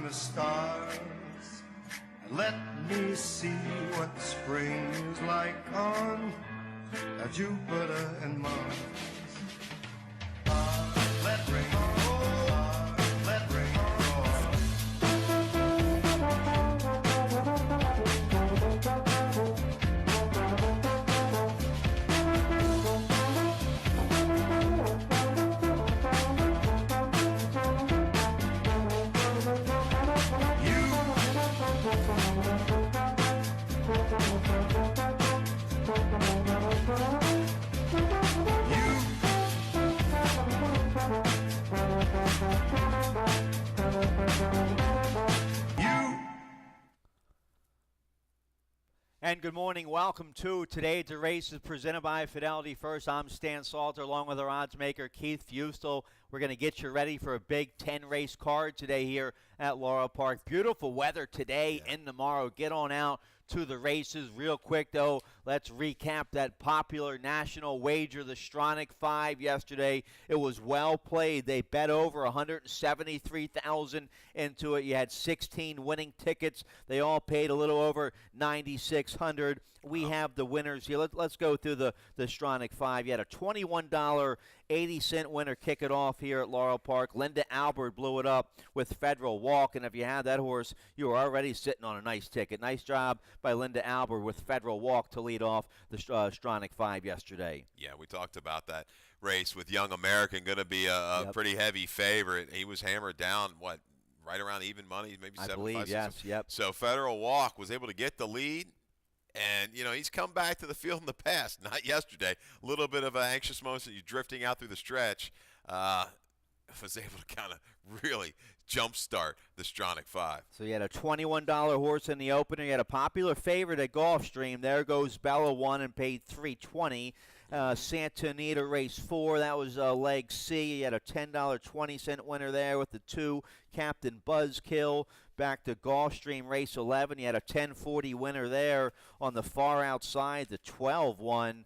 the stars and let me see what spring is like on Jupiter and Mars. Let rain fall, let rain And good morning. Welcome to Today the Race is presented by Fidelity First. I'm Stan Salter along with our odds maker Keith Fustel. We're going to get you ready for a big 10-race card today here at Laurel Park. Beautiful weather today and tomorrow. Get on out to the races. Real quick, though, let's recap that popular national wager, the Stronach 5 yesterday. It was well played. They bet over $173,000 into it. You had 16 winning tickets. They all paid a little over $9,600. We have the winners here. Let's go through the Stronach 5. You had a $21.80 winner kick it off here at Laurel Park. Linda Albert blew it up with Federal Walk, and if you had that horse, you were already sitting on a nice ticket. Nice job by Linda Albert with Federal Walk to lead off the Stronach 5 yesterday. Yeah, we talked about that race with Young American, going to be a pretty heavy favorite. He was hammered down, right around even money, maybe 7 I believe, yes, yep. So Federal Walk was able to get the lead. And, he's come back to the field in the past, not yesterday. A little bit of an anxious moment, you're drifting out through the stretch. Was able to kind of really jumpstart the Stronach 5. So you had a $21 horse in the opener. You had a popular favorite at Gulfstream. There goes Bella won and paid $320. Santa Anita race 4. That was leg C. You had a $10.20 winner there with the 2. Captain Buzzkill. Back to Gulfstream race 11. You had a $10.40 winner there on the far outside. The 12 won.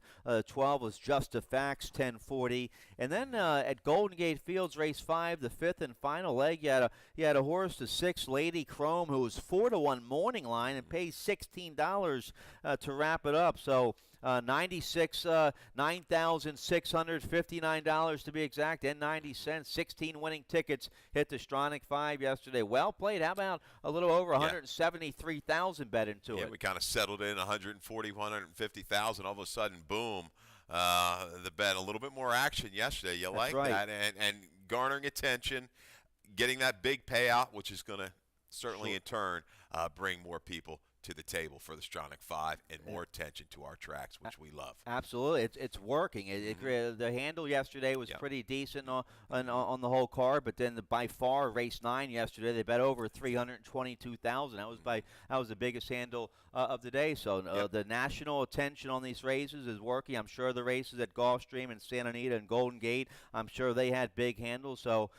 12 was Just a Facts, $10.40. And then at Golden Gate Fields race 5, the 5th and final leg, you had a horse, the 6 Lady Chrome, who was 4-1 morning line and paid $16 to wrap it up. So $9,659 to be exact, and 90 cents. 16 winning tickets hit the Stronach 5 yesterday. Well played. How about a little over 173,000 bet into it? Yeah, we kind of settled in 140, 150,000. All of a sudden, boom, the bet. A little bit more action yesterday. You like that, and garnering attention, getting that big payout, which is going to certainly in turn bring more people to the table for the Stronach 5 and more attention to our tracks, which we love. Absolutely. It's working. The handle yesterday was pretty decent on the whole card, but then by far race 9 yesterday, they bet over $322,000. That was the biggest handle of the day. So the national attention on these races is working. I'm sure the races at Gulfstream and Santa Anita and Golden Gate, I'm sure they had big handles. So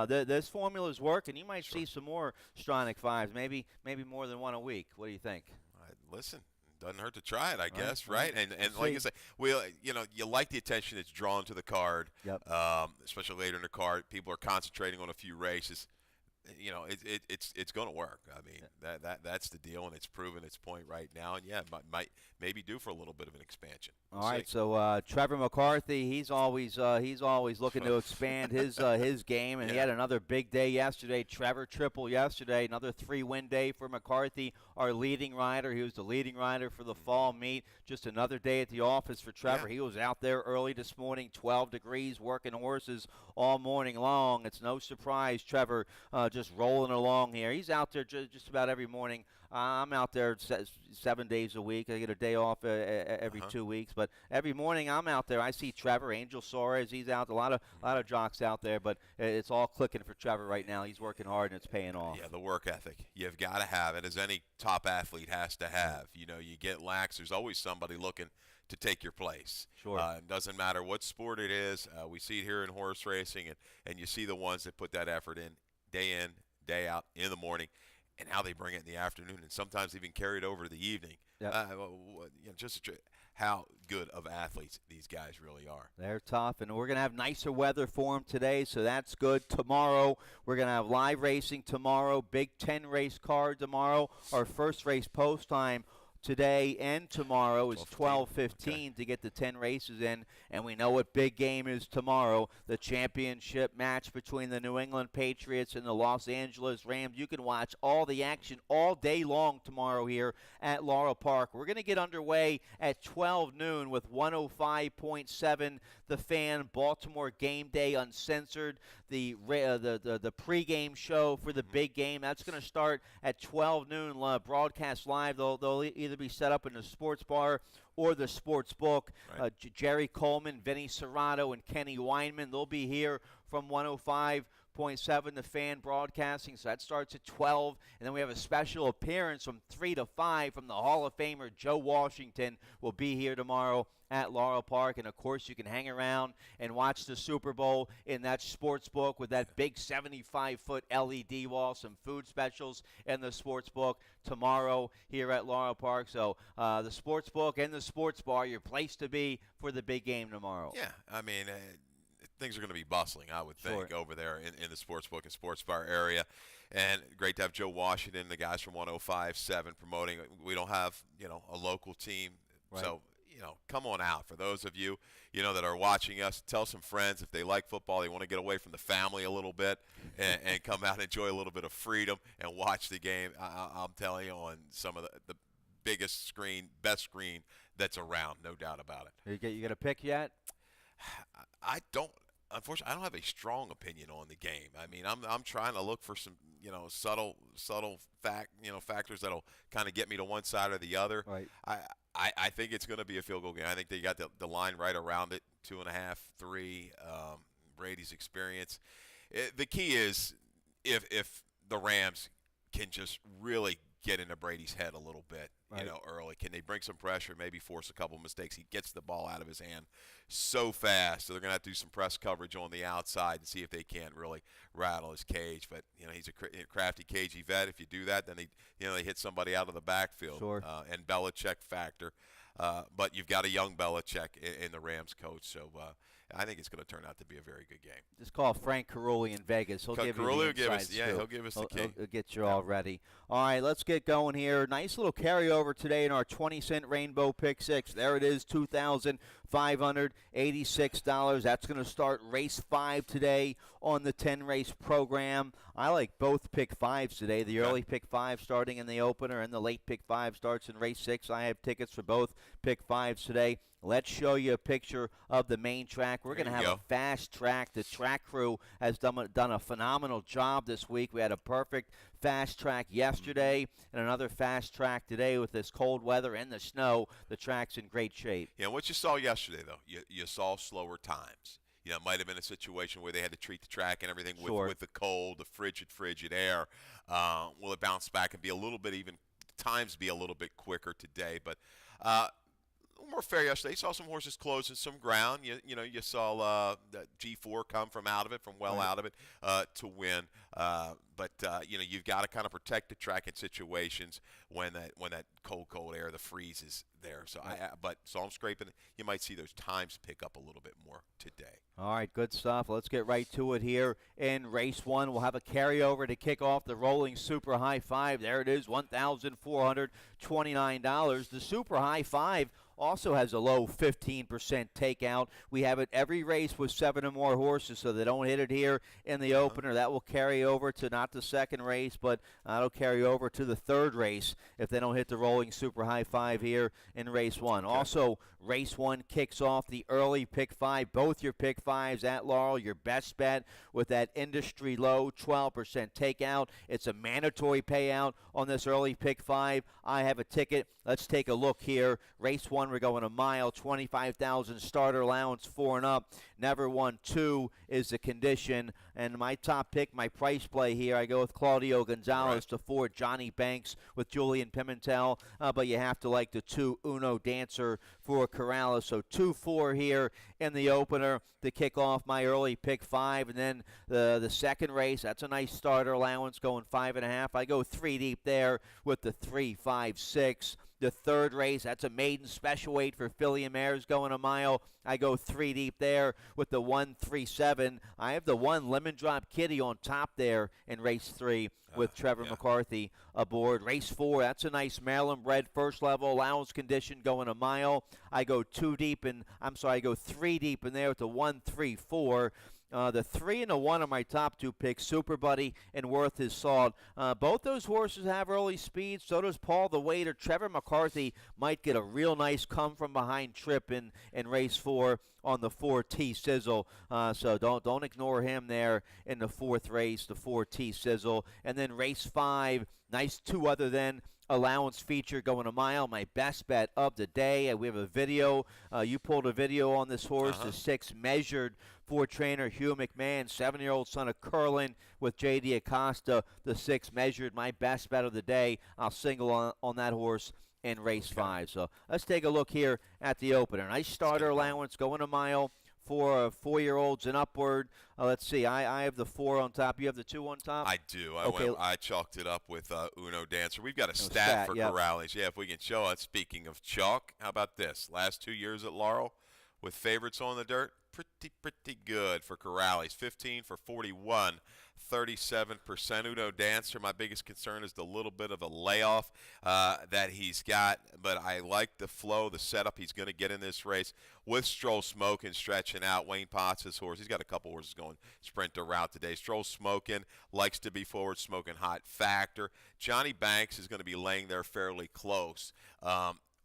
this formula is working. You might see some more Stronach 5s, maybe more than one a week. What do you think? Listen, doesn't hurt to try it, I guess, right? And like you say, you like the attention that's drawn to the card, especially later in the card. People are concentrating on a few races. It's going to work. I mean, that's the deal, and it's proven its point right now. And might maybe due for a little bit of an expansion. All right, so Trevor McCarthy, he's always looking to expand his game, and he had another big day yesterday. Trevor triple yesterday, another 3-win day for McCarthy, our leading rider. He was the leading rider for the fall meet. Just another day at the office for Trevor. He was out there early this morning, 12 degrees, working horses all morning long. It's no surprise Trevor just rolling along here. He's out there just about every morning. I'm out there 7 days a week. I get a day off every 2 weeks, but every morning I'm out there. I see Trevor, Angel Soares. He's out. A lot of jocks out there, but it's all clicking for Trevor right now. He's working hard and it's paying off. Yeah, the work ethic you've got to have it, as any top athlete has to have. You get lax. There's always somebody looking to take your place. Sure. It doesn't matter what sport it is. We see it here in horse racing, and you see the ones that put that effort in, day out, in the morning, and how they bring it in the afternoon, and sometimes even carry it over to the evening. Yep. how good of athletes these guys really are. They're tough, and we're going to have nicer weather for them today, so that's good. Tomorrow, we're going to have live racing tomorrow, Big Ten race card tomorrow. Our first race post time today and tomorrow is 12:15 to get the 10 races in, and we know what big game is tomorrow, the championship match between the New England Patriots and the Los Angeles Rams. You can watch all the action all day long tomorrow here at Laurel Park. We're going to get underway at 12 noon with 105.7 The Fan, Baltimore Game Day Uncensored, the pregame show for the big game. That's going to start at 12 noon, broadcast live. They'll either be set up in the sports bar or the sports book. Right. Jerry Coleman, Vinny Serrato, and Kenny Weinman, they'll be here from 105.7 The Fan broadcasting. So that starts at 12. And then we have a special appearance from 3 to 5 from the Hall of Famer Joe Washington will be here tomorrow at Laurel Park. And, of course, you can hang around and watch the Super Bowl in that sports book with that big 75-foot LED wall, some food specials in the sports book tomorrow here at Laurel Park. So the sports book and the sports bar, your place to be for the big game tomorrow. Yeah, I mean, things are going to be bustling, I would think, over there in the sports book and sports bar area. And great to have Joe Washington, the guys from 105.7 promoting. We don't have, a local team. Right. So, come on out. For those of you, that are watching us, tell some friends if they like football, they want to get away from the family a little bit and come out and enjoy a little bit of freedom and watch the game. I'm telling you, on some of the biggest screen, best screen that's around, no doubt about it. You got a pick yet? Unfortunately, I don't have a strong opinion on the game. I mean, I'm trying to look for some, subtle factors that'll kind of get me to one side or the other. Right. I think it's going to be a field goal game. I think they got the line right around it, 2.5, 3. Brady's experience. The key is if the Rams can just really get into Brady's head a little bit, early. Can they bring some pressure, maybe force a couple mistakes? He gets the ball out of his hand so fast, so they're going to have to do some press coverage on the outside and see if they can't really rattle his cage. But, he's a crafty, cagey vet. If you do that, then they hit somebody out of the backfield. Sure. And Belichick factor. But you've got a young Belichick in the Rams coach, so I think it's going to turn out to be a very good game. Just call Frank Carulli in Vegas. He'll give you the inside scoop. He'll give us the key. He'll get you all ready. All right, let's get going here. Nice little carryover today in our 20-cent Rainbow Pick 6. There it is, $2,586. That's going to start race 5 today on the 10-race program. I like both pick 5s today. The early pick 5 starting in the opener and the late pick 5 starts in race 6. I have tickets for both pick 5s today. Let's show you a picture of the main track. We're going to have a fast track. The track crew has done a phenomenal job this week. We had a perfect fast track yesterday and another fast track today with this cold weather and the snow. The track's in great shape. Yeah, what you saw yesterday, though, you saw slower times. It might have been a situation where they had to treat the track and everything with the cold, the frigid air. Will it bounce back and be a little bit times be a little bit quicker today? But more fair yesterday. You saw some horses closing some ground. You saw the G4 come from out of it to win. But you've got to kind of protect the track in situations when that cold air, the freeze is there. So so I'm scraping. You might see those times pick up a little bit more today. All right, good stuff. Let's get right to it here in race 1. We'll have a carryover to kick off the rolling Super High 5. There it is, $1,429. The Super High 5 also has a low 15% takeout. We have it every race with 7 or more horses, so they don't hit it here in the opener. That will carry over to not the second race, but that'll carry over to the third race if they don't hit the rolling Super High 5 here in race 1. Okay. Also, race 1 kicks off the early pick 5. Both your pick 5s at Laurel, your best bet with that industry low 12% takeout. It's a mandatory payout on this early pick 5. I have a ticket. Let's take a look here. Race 1, we're going a mile, 25,000 starter allowance, 4 and up. Never won 2 is the condition. And my top pick, my price play here, I go with Claudio Gonzalez to 4, Johnny Banks with Julian Pimentel. But you have to like the 2, Uno Dancer for Corrales. So 2-4 here in the opener to kick off my early pick 5. And then the second race, that's a nice starter allowance going 5.5. I go 3 deep there with the 3, 5, 6. the third race. That's a maiden special weight for filly and mares going a mile. I go 3 deep there with the 137. I have the 1 Lemon Drop Kitty on top there in race 3 with Trevor McCarthy aboard. Race 4, that's a nice Maryland bred first level allowance condition going a mile. I go 3 deep in there with the 134. The 3 and the 1 are my top 2 picks, Super Buddy and Worth His Salt. Both those horses have early speed. So does Paul the Waiter. Trevor McCarthy might get a real nice come-from-behind trip in race 4 on the 4T Sizzle. So don't ignore him there in the 4th race, the 4T Sizzle. And then race 5, nice 2 other than allowance feature going a mile. My best bet of the day. We have a video. You pulled a video on this horse. The 6 measured for trainer Hugh McMahon, 7-year-old son of Curlin with J.D. Acosta. The 6 measured. My best bet of the day. I'll single on that horse in race 5. So let's take a look here at the opener. Nice starter allowance going a mile for 4-year-olds and upward. Let's see. I have the 4 on top. You have the 2 on top? I do. I chalked it up with Uno Dancer. We've got a stat for Corrales. Yeah, if we can show it. Speaking of chalk, how about this? Last 2 years at Laurel with favorites on the dirt, pretty good for Corrales. 15 for 41. 37% Uno Dancer. My biggest concern is the little bit of a layoff that he's got, but I like the flow, the setup he's going to get in this race with Stroll Smoking stretching out. Wayne Potts' horse, he's got a couple horses going sprinter route today. Stroll Smoking likes to be forward, smoking hot factor. Johnny Banks is going to be laying there fairly close.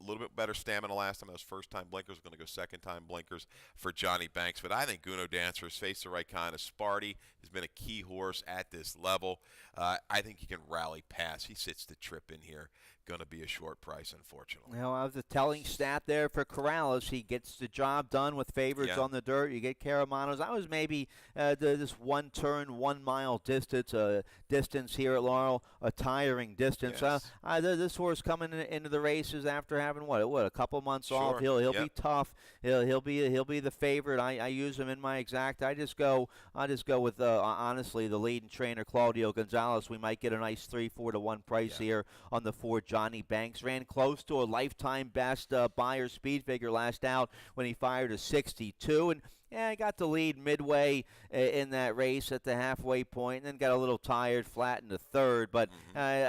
A little bit better stamina last time. That was first-time blinkers. We're going to go second-time blinkers for Johnny Banks. But I think Uno Dancer has faced the right kind of Sparty. He's been a key horse at this level. I think he can rally past. He sits the trip in here. Going to be a short price, unfortunately. Well, I was a telling stat there for Corrales. He gets the job done with favorites on the dirt. You get Caramanos. I was maybe this 1 turn, 1 mile distance here at Laurel, a tiring distance. Yes. This horse coming into the races after having a couple months off. He'll be tough. He'll be the favorite. I use him in my exact. I just go with honestly the leading trainer Claudio Gonzalez. We might get a nice 3-4 to 1 price here on the 4 Johnny Banks. Ran close to a lifetime best Buyer speed figure last out when he fired a 62. And I got the lead midway in that race at the halfway point, and then got a little tired, flat in the 3rd. But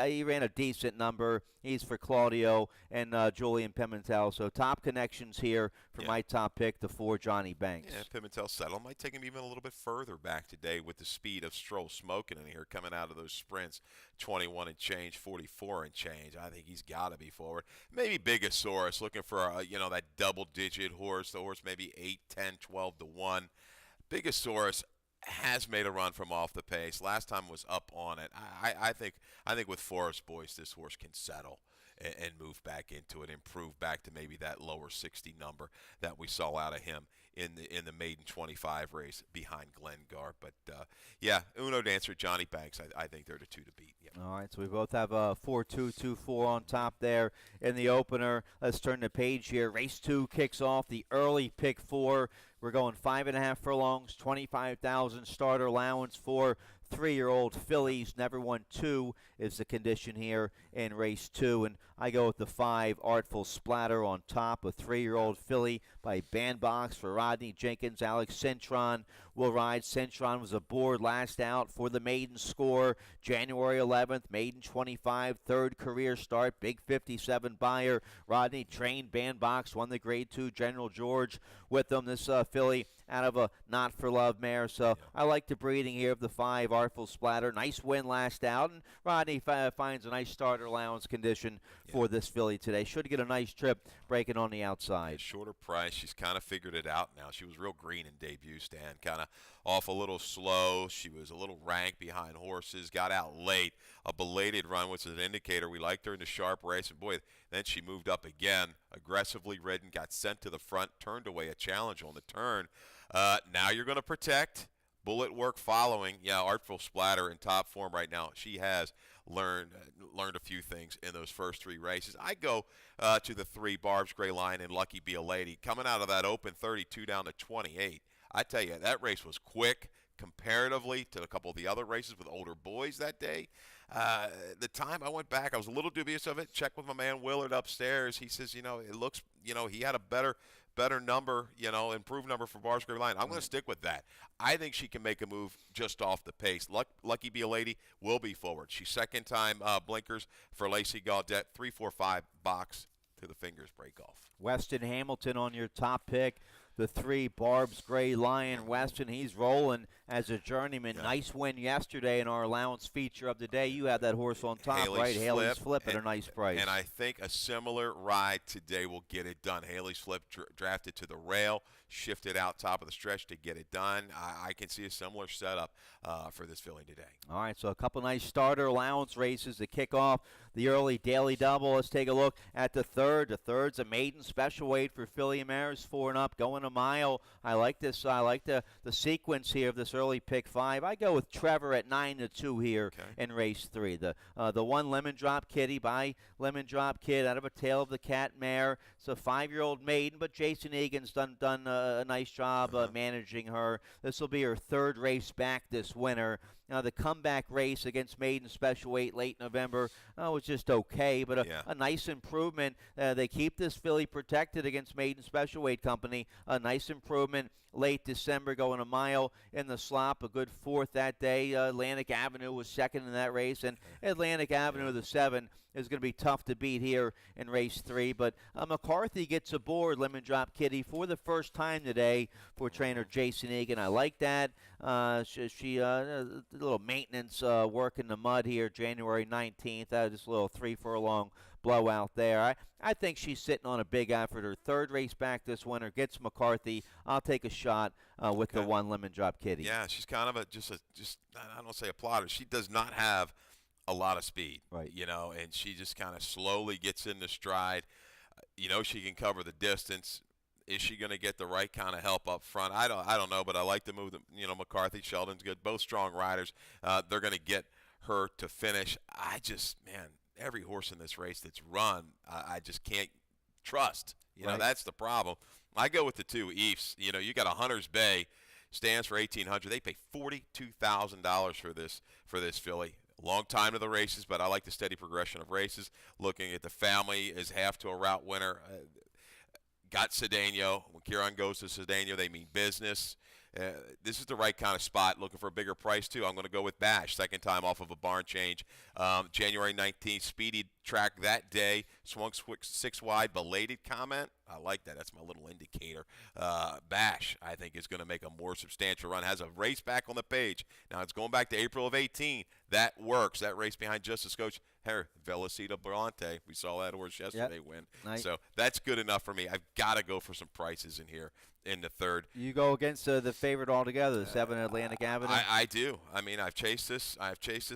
he ran a decent number. He's for Claudio and Julian Pimentel. So top connections here for my top pick, the 4 Johnny Banks. Yeah, Pimentel settle. Might take him even a little bit further back today with the speed of Stroll Smoking in here coming out of those sprints. 21 and change, 44 and change. I think he's got to be forward. Maybe Bigosaurus looking for that double-digit horse. The horse maybe 8, 10, 12 to 1. Bigosaurus has made a run from off the pace. Last time was up on it. I think with Forest Boyce, this horse can settle and move back into it, improve back to maybe that lower 60 number that we saw out of him in the maiden 25 race behind Glengar. But Uno Dancer, Johnny Banks, I think they're the 2 to beat. Yeah. All right, so we both have a 4-2-2-4 on top there in the opener. Let's turn the page here. Race 2 kicks off the early pick 4. We're going 5.5 furlongs, 25,000 starter allowance for 3-year-old fillies. Never won 2 is the condition here in race 2. And I go with the 5 Artful Splatter on top. A 3-year-old filly by Bandbox for Rodney Jenkins. Alex Cintron will ride. Cintron was aboard last out for the maiden score. January 11th, maiden 25, 3rd career start. Big 57 buyer. Rodney trained Bandbox, won the grade 2 General George with them. This filly out of a Not For Love mare. So I like the breeding here of the 5 Artful Splatter. Nice win last out, and Rodney finds a nice starter allowance condition for this filly today. Should get a nice trip breaking on the outside. Shorter price. She's kind of figured it out now. She was real green in debut, Stan. Kind of off a little slow. She was a little rank behind horses. Got out late. A belated run, which is an indicator we liked her in the sharp race. And, boy, then she moved up again. Aggressively ridden. Got sent to the front. Turned away a challenge on the turn. Now you're going to protect. Bullet work following. Artful Splatter in top form right now. She has learned a few things in those first 3 races. I go to the 3 Barb's Gray Lion and Lucky Be a Lady. Coming out of that open 32 down to 28. I tell you, that race was quick comparatively to a couple of the other races with older boys that day. The time I went back, I was a little dubious of it. Checked with my man Willard upstairs. He says, it looks, he had a better number, improved number for Barsgrave Line. I'm going to stick with that. I think she can make a move just off the pace. Lucky Be a Lady will be forward. She's second time blinkers for Lacey Gaudette. 3-4-5 box to the fingers break off. Weston Hamilton on your top pick. The 3, Barb's Gray Lion. Weston, he's rolling as a journeyman. Yeah. Nice win yesterday in our allowance feature of the day. You had that horse on top, right? Haley's Flip at a nice price. And I think a similar ride today will get it done. Haley's Flip drafted to the rail, shifted out top of the stretch to get it done. I can see a similar setup for this filly today. All right, so a couple nice starter allowance races to kick off the early daily double. Let's take a look at the third. The third's a maiden special weight for filly mares, 4 and up, going a mile. I like this. I like the sequence here of this early pick 5. I go with Trevor at 9-2 here in race 3. The 1 Lemon Drop Kitty by Lemon Drop Kid out of a Tail of the Cat mare. It's a 5-year-old maiden, but Jason Egan's done a nice job managing her. This will be her 3rd race back this winter. Now, the comeback race against maiden special weight late November was just okay, but a nice improvement. They keep this filly protected against maiden special weight company. A nice improvement late December, going a mile in the slop. A good 4th that day. Atlantic Avenue was 2nd in that race, and Atlantic Avenue, the 7, is going to be tough to beat here in race 3. But McCarthy gets aboard Lemon Drop Kitty for the first time today for trainer Jason Egan. I like that. She a little maintenance work in the mud here, January 19th. Just a little 3-furlong blowout there. I think she's sitting on a big effort. Her 3rd race back this winter gets McCarthy. I'll take a shot with the 1 Lemon Drop Kitty. Yeah, she's kind of just I don't say a plotter. She does not have a lot of speed, right? And she just kind of slowly gets into stride. She can cover the distance. Is she going to get the right kind of help up front? I don't know, but I like the move. McCarthy, Sheldon's good. Both strong riders. They're going to get her to finish. Every horse in this race that's run, I just can't trust. That's the problem. I go with the 2 Eves. You got a Hunter's Bay, stands for $1,800. They pay $42,000 for this filly. Long time to the races, but I like the steady progression of races. Looking at the family as half to a route winner. Got Cedeno. When Kieran goes to Cedeno, they mean business. This is the right kind of spot. Looking for a bigger price, too. I'm going to go with Bash. 2nd time off of a barn change. January 19th, speedy track that day. Swung 6 wide. Belated comment. I like that. That's my little indicator. Bash, I think, is going to make a more substantial run. Has a race back on the page. Now, it's going back to April of 18. That works. That race behind Justice Coach Velocita Bronte. We saw that horse yesterday win. Nice. So that's good enough for me. I've got to go for some prices in here in the 3rd. You go against the favorite altogether, the 7 Atlantic Avenue. I do. I've chased this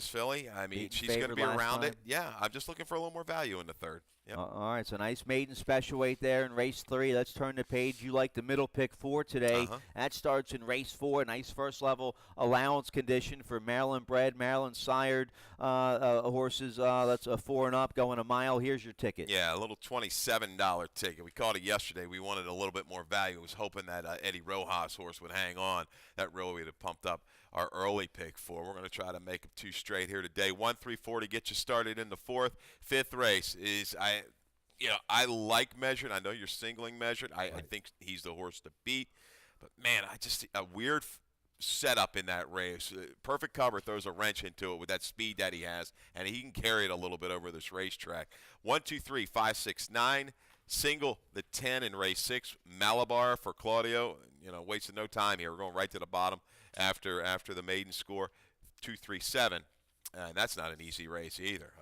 filly. She's going to be around it. Yeah, I'm just looking for a little more value in the 3rd. Yep. All right, so nice maiden special weight there in race 3. Let's turn the page. You like the middle pick 4 today. That starts in race 4. Nice first level allowance condition for Maryland bred, Maryland sired horses. That's a 4 and up, going a mile. Here's your ticket. Yeah, a little $27 ticket. We called it yesterday. We wanted a little bit more value. I was hoping that Eddie Rojas horse would hang on. That really would have pumped up our early pick 4. We're going to try to make them 2 straight here today. 1-3-4 to get you started in the 4th. 5th race is I like Measured. I know you're singling Measured. I think he's the horse to beat. But man, I just see a weird setup in that race. Perfect cover throws a wrench into it with that speed that he has, and he can carry it a little bit over this racetrack. 1, 2, 3, 5, 6, 9. Single the 10 in race 6. Malabar for Claudio. Wasted no time here. We're going right to the bottom after the maiden score. 2, 3, 7. And that's not an easy race either.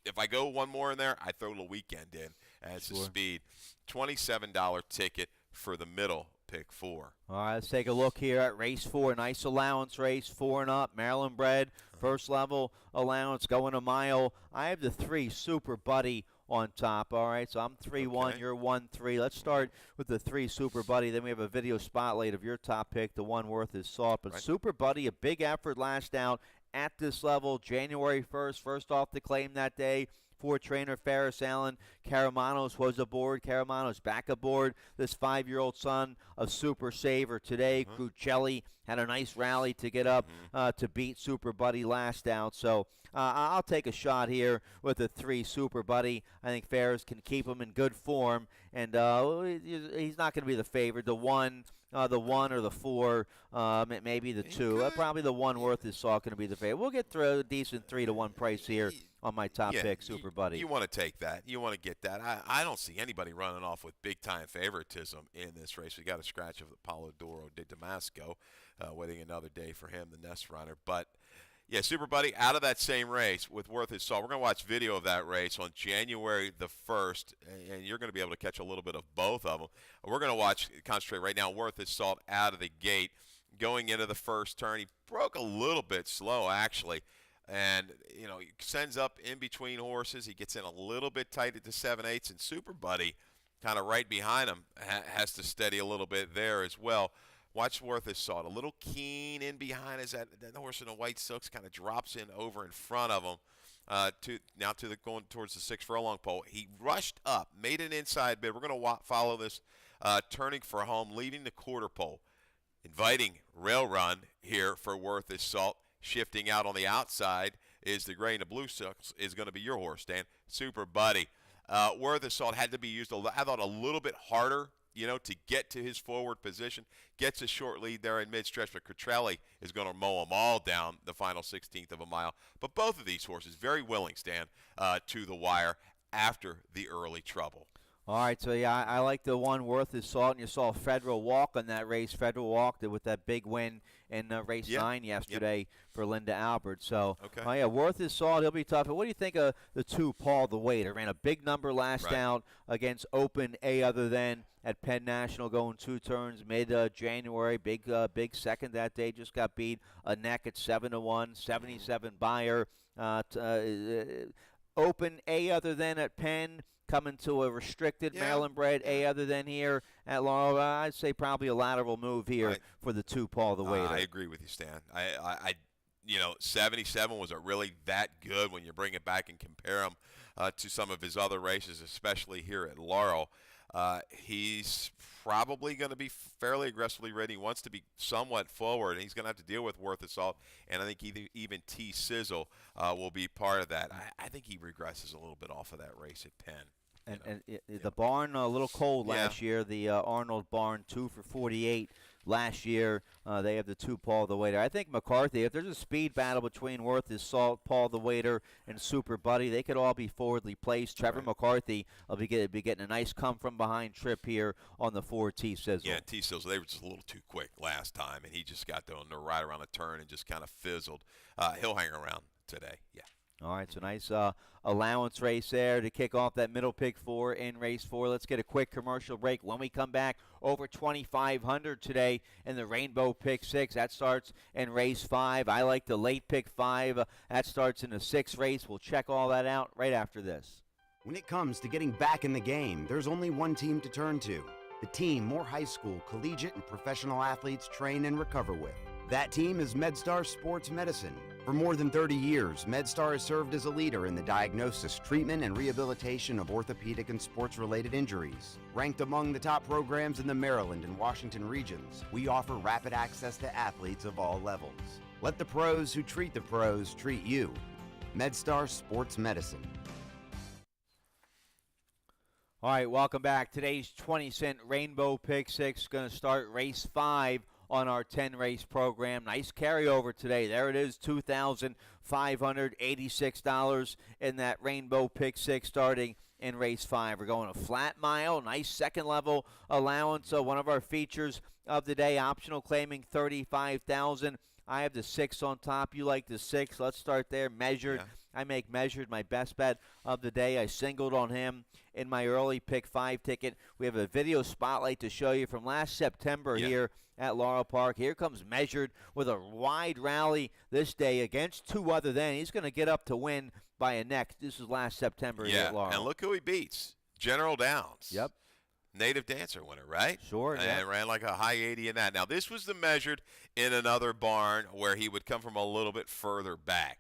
If I go one more in there, I throw the weekend in as the speed. $27 ticket for the middle pick 4. All right, let's take a look here at race 4. Nice allowance race, 4 and up. Maryland bred, first level allowance, going a mile. I have the 3 Super Buddy on top. All right, so I'm 3-1, you're 1-3. Let's start with the 3 Super Buddy. Then we have a video spotlight of your top pick. The one worth his salt. But Super Buddy, a big effort last out at this level. January 1st, first off the claim that day 4 trainer Ferris Allen Caramanos was aboard. Caramanos back aboard this 5-year-old son of Super Saver today. Crucelli had a nice rally to get up to beat Super Buddy last out. So I'll take a shot here with the 3 Super Buddy. I think Ferris can keep him in good form, and he's not going to be the favorite. The 1 or the 4, maybe the 2. Probably the 1 worth his salt going to be the favorite. We'll get through a decent 3-1 price here on my top pick, Super Buddy. You want to take that. You want to get that. I don't see anybody running off with big-time favoritism in this race. We got a scratch of Apollo Doro de Damasco, waiting another day for him, the Nest runner. But, yeah, Super Buddy out of that same race with Worth His Salt. We're going to watch video of that race on January the 1st, and you're going to be able to catch a little bit of both of them. We're going to concentrate right now, Worth His Salt out of the gate. Going into the first turn, he broke a little bit slow, actually. And, he sends up in between horses. He gets in a little bit tight at the 7/8, and Super Buddy kind of right behind him has to steady a little bit there as well. Watch Worth His Salt. A little keen in behind as that horse in the white silks kind of drops in over in front of him. Going towards the 6 furlong pole. He rushed up, made an inside bid. We're going to follow this turning for home, leaving the quarter pole. Inviting rail run here for Worth His Salt. Shifting out on the outside is the gray and the blue silks is going to be your horse, Dan. Super Buddy. Worth His Salt had to be used, I thought, a little bit harder, to get to his forward position. Gets a short lead there in mid-stretch, but Crucelli is going to mow them all down the final 16th of a mile. But both of these horses very willing, Stan, to the wire after the early trouble. All right, so yeah, I like the 1 Worth His Salt, and you saw Federal walk on that race. Federal walked it with that big win in race 9 yesterday for Linda Albert. So, Worth His Salt, he'll be tough. But what do you think of the 2 Paul the Waiter? Ran a big number last out against Open A Other Than at Penn National, going 2 turns mid-January. Big second that day. Just got beat a neck at 7-1, 77 buyer. Open A Other Than at Penn. Coming to a restricted Maryland bred A Other Than here at Laurel. I'd say probably a lateral move here for the 2 Paul the Waiter. I agree with you, Stan. I 77 was really that good when you bring it back and compare him to some of his other races, especially here at Laurel. He's probably going to be fairly aggressively ready. He wants to be somewhat forward, and he's going to have to deal with Worth His Salt, and I think even T. Sizzle will be part of that. I think he regresses a little bit off of that race at Penn. And the barn a little cold last year. The Arnold barn 2 for 48 last year. They have the 2 Paul the Waiter. I think McCarthy, if there's a speed battle between Worth His Salt, Paul the Waiter, and Super Buddy, they could all be forwardly placed. Trevor McCarthy will be getting a nice come-from-behind trip here on the 4 T Sizzle. Yeah, T Sizzle, they were just a little too quick last time, and he just got there right around the turn and just kind of fizzled. He'll hang around today, All right, so nice allowance race there to kick off that middle pick 4 in race 4. Let's get a quick commercial break. When we come back, over 2,500 today in the Rainbow Pick 6. That starts in race 5. I like the late pick 5. That starts in the 6th race. We'll check all that out right after this. When it comes to getting back in the game, there's only one team to turn to. The team more high school, collegiate, and professional athletes train and recover with. That team is MedStar Sports Medicine. For more than 30 years, MedStar has served as a leader in the diagnosis, treatment, and rehabilitation of orthopedic and sports-related injuries. Ranked among the top programs in the Maryland and Washington regions, we offer rapid access to athletes of all levels. Let the pros who treat the pros treat you. MedStar Sports Medicine. All right, welcome back. Today's 20-cent Rainbow Pick 6 going to start race 5 on our 10-race program. Nice carryover today. There it is, $2,586 in that Rainbow Pick 6 starting in race 5. We're going a flat mile, nice second-level allowance. One of our features of the day, optional claiming $35,000. I have the 6 on top. You like the 6. Let's start there. Measured. Yeah. I make Measured my best bet of the day. I singled on him in my early pick 5 ticket. We have a video spotlight to show you from last September here at Laurel Park. Here comes Measured with a wide rally this day against 2 Other Than. He's going to get up to win by a neck. This is last September here at Laurel. And look who he beats. General Downs. Yep. Native Dancer winner, right? Sure. And ran like a high 80 in that. Now, this was the Measured in another barn where he would come from a little bit further back.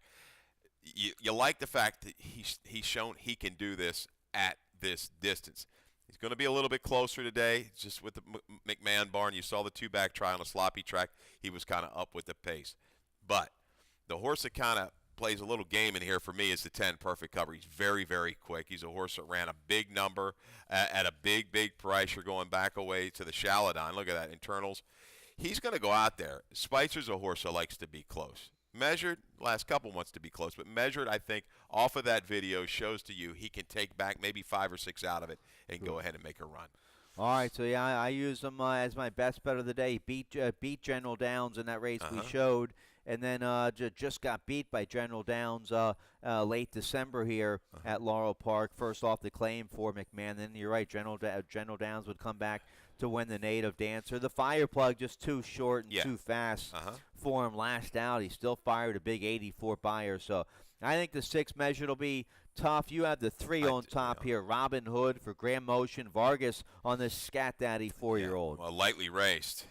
you like the fact that he's shown he can do this at this distance. He's going to be a little bit closer today, just with the McMahon barn. You saw the two-back try on a sloppy track. He was kind of up with the pace. But the horse that kind of plays a little game in here for me is the 10 Perfect Cover. He's very, very quick. He's a horse that ran a big number at a big, big price. You're going back away to the Shaladine. Look at that, internals. He's going to go out there. Spicer's a horse that likes to be close. Measured, last couple wants to be close, but Measured, I think, off of that video shows to you he can take back maybe 5 or 6 out of it and go ahead and make a run. All right, so yeah, I use him as my best bet of the day. Beat General Downs in that race we showed, and then just got beat by General Downs late December here at Laurel Park. First off the claim for McMahon. Then you're right, General Downs would come back to win the Native Dancer. The fire plug just too short and too fast for him last out. He still fired a big 84 buyer, so I think the 6 measured will be tough. You have the 3 on top here. Robin Hood for Grand Motion. Vargas on this Scat Daddy 4-year-old. Well, lightly raced,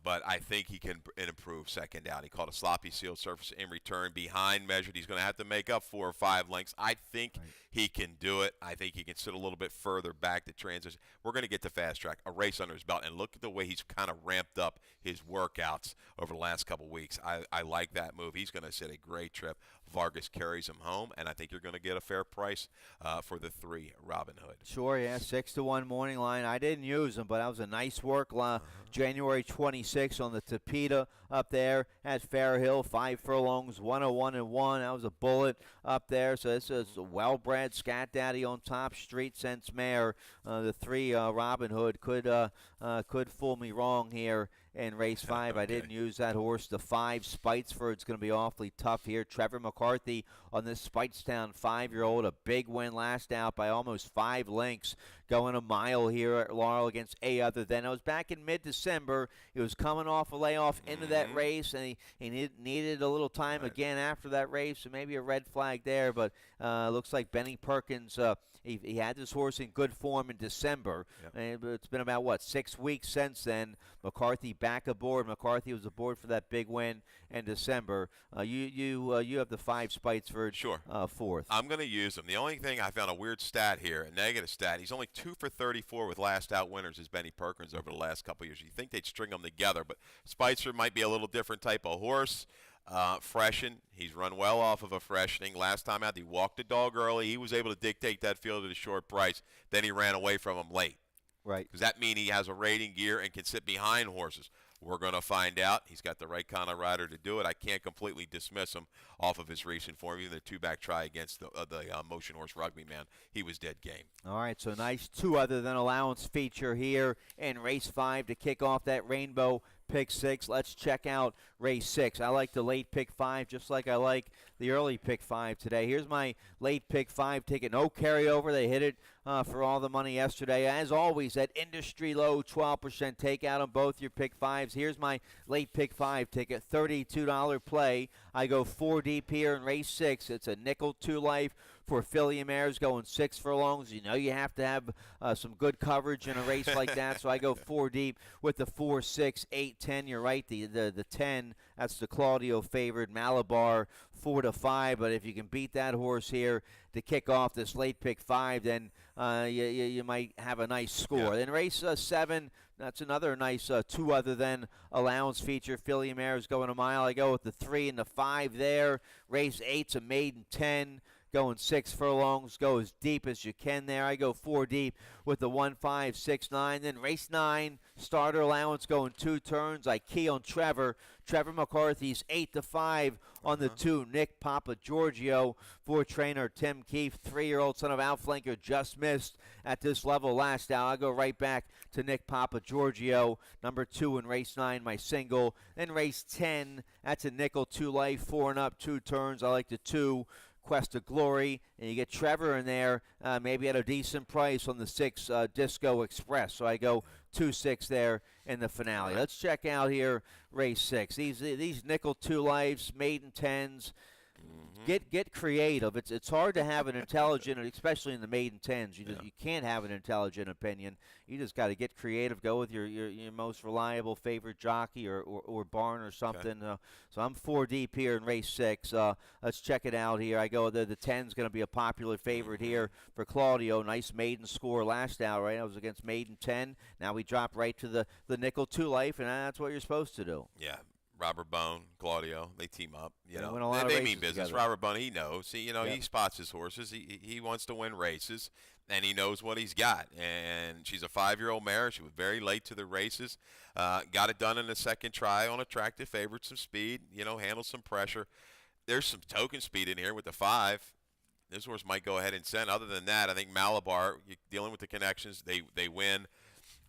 but I think he can improve second out. He caught a sloppy seal surface in return behind Measured. He's going to have to make up 4 or 5 lengths. I think he can do it. I think he can sit a little bit further back to transition. We're going to get to fast track, a race under his belt, and look at the way he's kind of ramped up his workouts over the last couple weeks. I like that move. He's going to sit a great trip. Vargas carries him home, and I think you're going to get a fair price for the 3 Robin Hood. Sure, yeah, 6-1 morning line. I didn't use him, but that was a nice work. January 26th on the Tapeta up there at Fairhill, 5 furlongs, 101-1. That was a bullet up there. So this is a well-bred Scat Daddy on top, Street Sense mare. The 3 Robin Hood could fool me wrong here in race 5. I didn't use that horse. The 5 Spitesford's going to be awfully tough here. Trevor McCarthy on this Spitestown 5-year-old. A big win last out by almost 5 lengths. Going a mile here at Laurel against a other than. It was back in mid-December. He was coming off a layoff into that race, and he needed a little time again after that race, so maybe a red flag there. But looks like Benny Perkins, he had this horse in good form in December. And it's been about, 6 weeks since then. McCarthy back aboard. McCarthy was aboard for that big win in December. You have the 5 Spitesford, sure, 4th. I'm going to use him. The only thing, I found a weird stat here, a negative stat. He's only 2 for 34 with last out winners as Benny Perkins over the last couple of years. You think they'd string them together, but Spitzer might be a little different type of horse. Freshen. He's run well off of a freshening. Last time out, he walked the dog early. He was able to dictate that field at a short price. Then he ran away from him late. Right. Does that mean he has a rating gear and can sit behind horses? We're going to find out. He's got the right kind of rider to do it. I can't completely dismiss him off of his recent form. Even the 2-back try against the Motion Horse Rugby man, he was dead game. All right, so nice 2 other than allowance feature here in race 5 to kick off that Rainbow Pick 6. Let's check out race 6. I like the late pick 5 just like I like the early pick 5 today. Here's my late pick 5 ticket. No carryover. They hit it for all the money yesterday. As always, that industry low 12% takeout on both your pick 5s. Here's my late pick 5 ticket, $32 play. I go 4 deep here in race 6. It's a nickel 2 life for Philly mares going 6 furlongs. You know you have to have some good coverage in a race like that, so I go 4 deep with the 4, 6, 8, 10. You're right, the 10, that's the Claudio favored. Malabar 4 to 5, but if you can beat that horse here to kick off this late pick 5, then you might have a nice score. Yeah. Then race 7, that's another nice 2 other than allowance feature. Philly mares going a mile. I go with the 3 and the 5 there. Race 8's a maiden 10. Going 6 furlongs, go as deep as you can there. I go 4 deep with the 1, 5, 6, 9. Then race 9, starter allowance going 2 turns. I key on Trevor McCarthy's 8 to 5 on the 2. Nick Papa Giorgio for trainer Tim Keefe. 3-year-old son of outflanker just missed at this level last out. I go right back to Nick Papa Giorgio, number 2 in race 9, my single. Then race 10, that's a nickel 2 life, 4 and up, 2 turns. I like the 2. Quest of Glory, and you get Trevor in there, maybe at a decent price on the 6 Disco Express. So I go 2-6 there in the finale. Let's check out here race 6. These nickel 2 lives, maiden 10s. Get creative. It's hard to have an intelligent, especially in the maiden tens. You can't have an intelligent opinion. You just got to get creative. Go with your most reliable favorite jockey or barn or something. Okay. So I'm 4 deep here in race 6. Let's check it out here. I go the 10's going to be a popular favorite here for Claudio. Nice maiden score last out, right? I was against maiden 10. Now we drop right to the nickel 2 life, and that's what you're supposed to do. Yeah. Robert Bone, Claudio, they team up. They win a lot of they races mean business. together. Robert Bone, he knows. He spots his horses. He wants to win races, and he knows what he's got. And she's a 5-year-old mare. She was very late to the races. Got it done in the second try on attractive favorite, some speed. Handled some pressure. There's some token speed in here with the 5. This horse might go ahead and send. Other than that, I think Malabar, dealing with the connections, they win.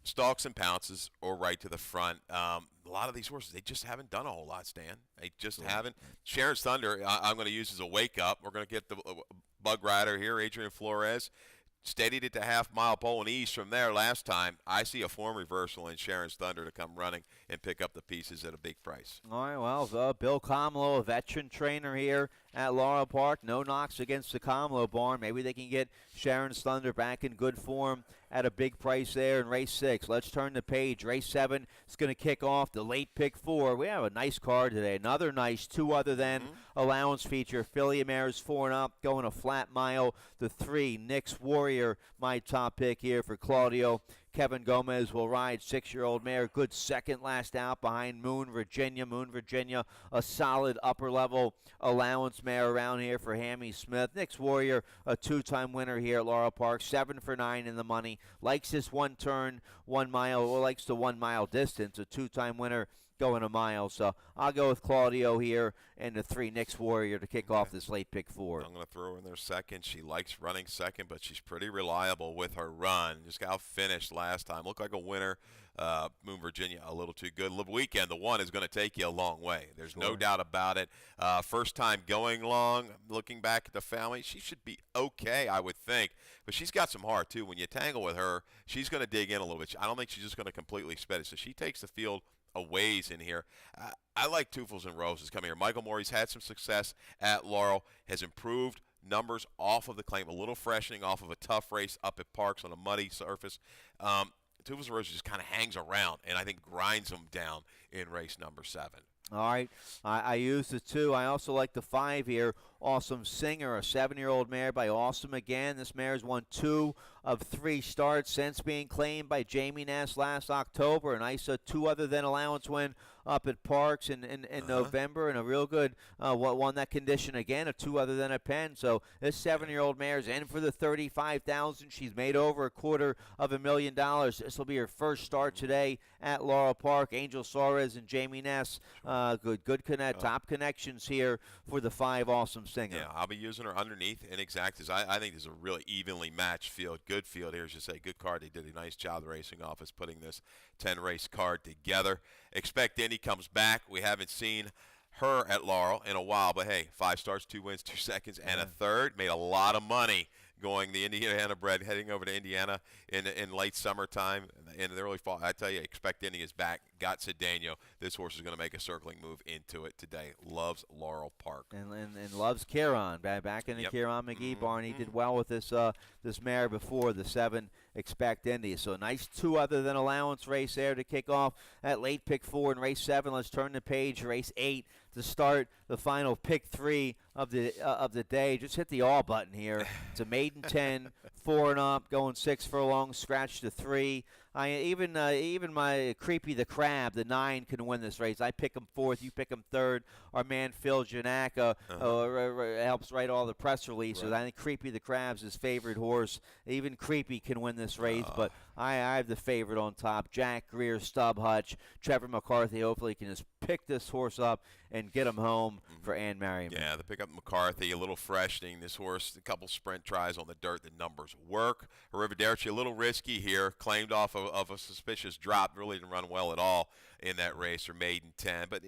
Stalks and pounces or right to the front. A lot of these horses, they just haven't done a whole lot, Stan. They just haven't. Sharon's Thunder, I'm going to use as a wake-up. We're going to get the bug rider here, Adrian Flores. Steadied it to half-mile pole and ease from there last time. I see a form reversal in Sharon's Thunder to come running and pick up the pieces at a big price. All right, well, Bill Comlo, a veteran trainer here at Laurel Park. No knocks against the Comlo barn. Maybe they can get Sharon's Thunder back in good form at a big price there in race 6. Let's turn the page. Race 7 is going to kick off the late pick 4. We have a nice card today. Another nice 2 other than allowance feature. Philly Mares 4 and up, going a flat mile. The 3, Nick's Warrior, my top pick here for Claudio. Kevin Gomez will ride 6-year-old mare. Good second last out behind Moon Virginia. Moon Virginia, a solid upper-level allowance mare around here for Hammy Smith. Nick's Warrior, a 2-time winner here at Laurel Park. 7 for 9 in the money. Likes this 1 turn, 1 mile, or likes the 1 mile distance. A 2-time winner going a mile. So I'll go with Claudio here and the 3, Nick's Warrior, to kick off this late pick 4. I'm going to throw her in there second. She likes running second, but she's pretty reliable with her run. Just got finished last time. Looked like a winner. Moon Virginia, a little too good. Weekend, the 1 is going to take you a long way. There's no doubt about it. First time going long, looking back at the family, she should be okay, I would think. But she's got some heart, too. When you tangle with her, she's going to dig in a little bit. I don't think she's just going to completely spit it. So she takes the field a ways in here. I like Tufels and Roses coming here. Michael Morey's had some success at Laurel, has improved numbers off of the claim, a little freshening off of a tough race up at Parks on a muddy surface. Tufels and Roses just kind of hangs around and I think grinds them down in race number 7. All right, I used the 2. I also like the 5 here. Awesome Singer, a 7-year-old mare by Awesome again. This mare's won 2 of 3 starts since being claimed by Jamie Ness last October. A nice 2 other than allowance win up at Parks in November, and a real good won that condition again, a 2 other than a pen. So this 7-year-old mare's in for the $35,000. She's made over $250,000. This will be her first start today at Laurel Park. Angel Suarez and Jamie Ness, top connections here for the 5 Awesome Singer. Yeah, I'll be using her underneath in exactas. I think this is a really evenly matched field. Good field here, as you say. Good card. They did a nice job, the racing office, putting this 10-race card together. Expect Indy comes back. We haven't seen her at Laurel in a while, but hey, 5 starts, 2 wins, 2 seconds, and a third. Made a lot of money going the Indiana bred, heading over to Indiana in late summertime, in the early fall. I tell you, Expect Indy is back. Got Cedeno. This horse is going to make a circling move into it today. Loves Laurel Park. And loves Kieran. Back in the Kieran McGee barn. He did well with this mare before, the 7 Expect Indy. So a nice 2 other than allowance race there to kick off at late pick 4 in race 7. Let's turn the page. Race 8 to start the final pick 3 of the day. Just hit the all button here. It's a maiden 10, 4 and up, going 6 furlongs, scratch to 3. Even my Creepy the Crab, the 9, can win this race. I pick him 4th, you pick him 3rd. Our man Phil Janaka helps write all the press releases. Right. I think Creepy the Crab's his favorite horse. Even Creepy can win this race, but I have the favorite on top. Jack Greer, Stub Hutch, Trevor McCarthy. Hopefully he can just pick this horse up and get him home for Ann Merriman. Yeah, the pickup McCarthy, a little freshening. This horse, a couple sprint tries on the dirt. The numbers work. Arrivederci, a little risky here. Claimed off of a suspicious drop. Really didn't run well at all in that race, or maiden 10. But,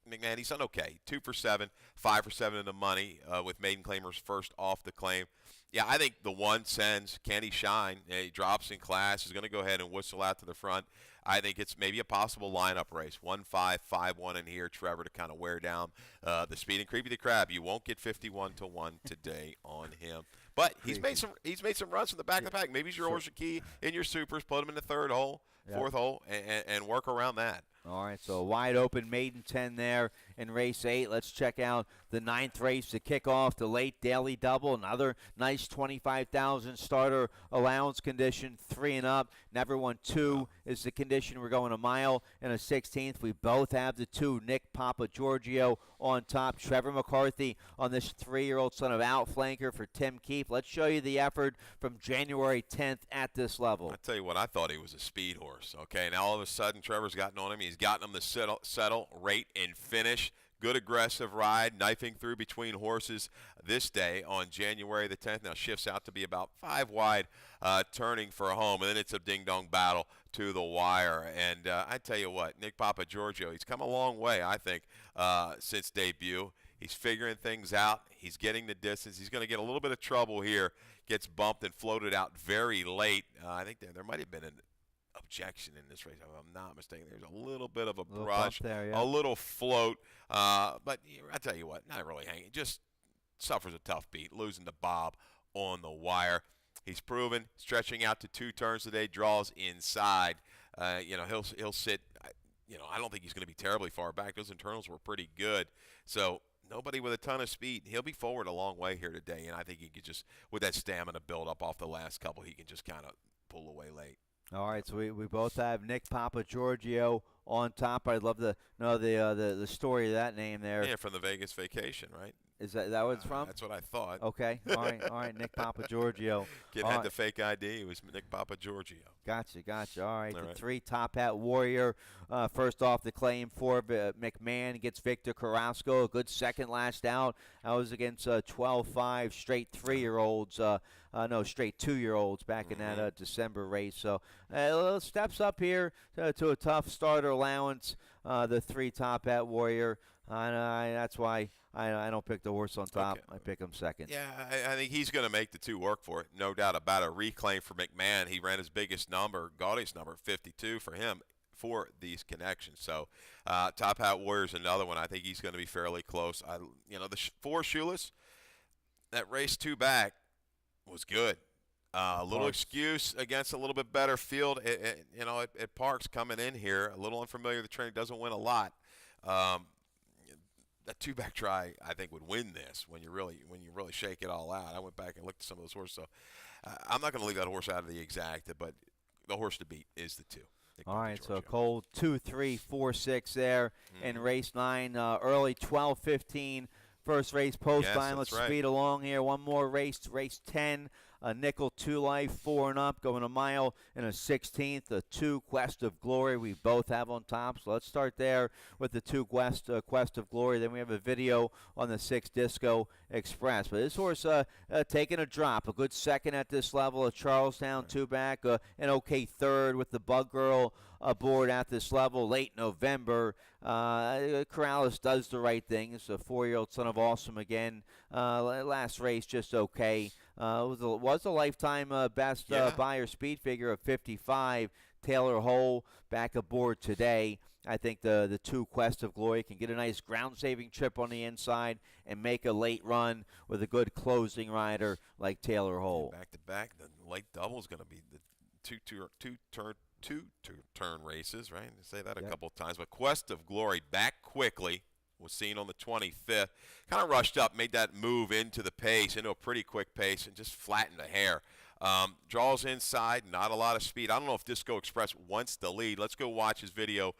McMahon, he's done okay. 2 for 7, 5 for 7 in the money with maiden claimers first off the claim. Yeah, I think the one sends, can he shine? He drops in class. He's going to go ahead and whistle out to the front. I think it's maybe a possible lineup race. 1-5, 5-1 in here. Trevor to kind of wear down the speed. And Creepy the Crab, you won't get 51-1 today on him. But he's made some runs from the back of the pack. Maybe he's your horse key in your supers. Put him in the third hole, fourth hole, and work around that. All right, so a wide open maiden 10 there in race 8. Let's check out the 9th race to kick off the late daily double. Another nice 25,000 starter allowance condition, 3 and up. Never won 2 is the condition. We're going a mile and a 16th. We both have the 2. Nick Papa Giorgio on top. Trevor McCarthy on this 3-year-old son of Outflanker for Tim Keefe. Let's show you the effort from January 10th at this level. I tell you what, I thought he was a speed horse. Okay, now all of a sudden Trevor's gotten on him. He's gotten him to settle, rate, and finish. Good aggressive ride, knifing through between horses this day on January the 10th. Now shifts out to be about 5 wide, turning for home, and then it's a ding-dong battle to the wire. And I tell you what, Nick Papa Giorgio, he's come a long way, I think, since debut. He's figuring things out. He's getting the distance. He's going to get a little bit of trouble here. Gets bumped and floated out very late. I think there might have been an objection in this race, if I'm not mistaken. There's a little bit of a brush, there, a little float. But I tell you what, not really hanging. Just suffers a tough beat, losing to Bob on the wire. He's proven, stretching out to 2 turns today, draws inside. He'll sit. I don't think he's going to be terribly far back. Those internals were pretty good. So nobody with a ton of speed. He'll be forward a long way here today, and I think he could just, with that stamina build up off the last couple, he can just kind of pull away late. All right, so we both have Nick Papa Giorgio on top. I'd love to know the story of that name there. Yeah, from the Vegas Vacation, right? Is that what it's from? That's what I thought. Okay, all right, Nick Papa Giorgio. Kid had the fake ID. It was Nick Papa Giorgio. Gotcha. All right, the 3 Top Hat Warrior. First off the claim for McMahon gets Victor Carrasco. A good second last out. That was against 12-5 straight 3-year-olds. Straight 2-year-olds back in that December race. So steps up here to a tough starter allowance. The 3 Top Hat Warrior. That's why I don't pick the horse on top. Okay. I pick him second. Yeah, I think he's going to make the 2 work for it. No doubt about it. Reclaim for McMahon. He ran his biggest number, gaudiest number, 52 for him for these connections. So Top Hat Warrior's another one. I think he's going to be fairly close. The 4 Shoeless, that race 2 back was good. A little excuse against a little bit better field. At Parks coming in here, a little unfamiliar. The trainer doesn't win a lot. That 2-back try, I think, would win this when you really shake it all out. I went back and looked at some of those horses. So I'm not going to leave that horse out of the exacta, but the horse to beat is the 2. All right, so Cole 2, 3, 4, 6 there in race 9, early 12-15. First race post time. Let's speed along here. One more race 10. A nickel 2 life, 4 and up, going a mile and a 16th. A 2 Quest of Glory we both have on top. So let's start there with the 2 Quest of Glory. Then we have a video on the 6 Disco Express. But this horse taking a drop. A good second at this level. A Charlestown 2-back. An okay third with the Bug Girl aboard at this level. Late November. Corrales does the right thing. It's a 4-year-old son of Awesome again. Last race just okay. Was a lifetime best buyer speed figure of 55. Taylor Hole back aboard today. I think the 2 Quest of Glory can get a nice ground-saving trip on the inside and make a late run with a good closing rider like Taylor Hole. Back-to-back, the late double is going to be the two-turn races, right? I say that a couple of times. But Quest of Glory back quickly. Was seen on the 25th. Kind of rushed up, made that move into the pace, into a pretty quick pace, and just flattened the hair. Draws inside, not a lot of speed. I don't know if Disco Express wants the lead. Let's go watch his video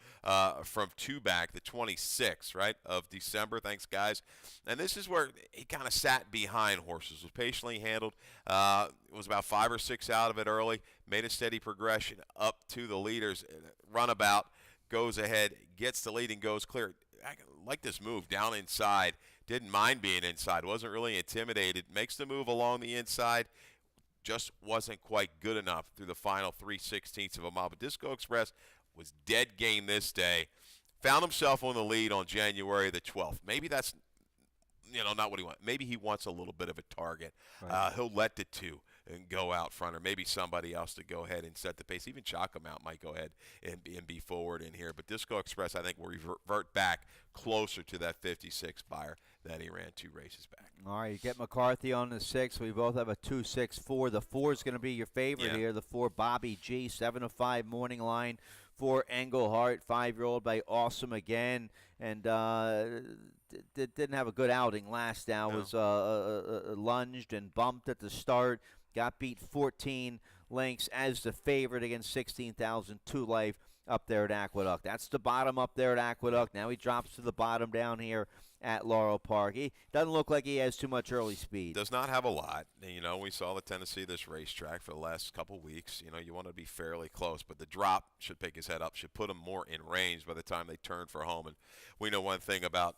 from 2-back, the 26th, right, of December. Thanks, guys. And this is where he kind of sat behind horses, was patiently handled. Was about 5 or 6 out of it early, made a steady progression up to the leaders. Runabout, goes ahead, gets the lead, and goes clear. I like this move down inside. Didn't mind being inside. Wasn't really intimidated. Makes the move along the inside. Just wasn't quite good enough through the final 3/16 of a mile. But Disco Express was dead game this day. found himself on the lead on January the 12th. Maybe that's not what he wants. Maybe he wants a little bit of a target. Right. He'll let the 2 and go out front, or maybe somebody else to go ahead and set the pace. Even Chalkamount might go ahead and be forward in here. But Disco Express, I think, will revert back closer to that 56 buyer that he ran 2 races back. All right, you get McCarthy on the 6. We both have a 2-6-4. The 4 is going to be your favorite here. The 4, Bobby G, 7-5 morning line for Englehart, 5-year-old by Awesome again. And didn't have a good outing last now. No. Was lunged and bumped at the start. Got beat 14 lengths as the favorite against 16,000 2 life up there at Aqueduct. That's the bottom up there at Aqueduct. Now he drops to the bottom down here at Laurel Park. He doesn't look like he has too much early speed. Does not have a lot. We saw the tendency of this racetrack for the last couple weeks. You want to be fairly close, but the drop should pick his head up, should put him more in range by the time they turn for home. And we know one thing about,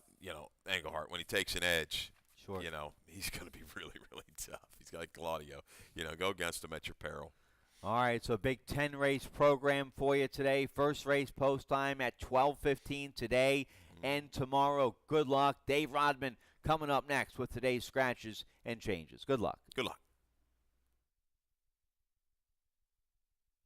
Englehart, when he takes an edge, Sure. He's going to be really, really tough. He's like Claudio. Go against him at your peril. All right, so a big 10-race program for you today. First race post time at 12:15 today and tomorrow. Good luck. Dave Rodman coming up next with today's scratches and changes. Good luck. Good luck.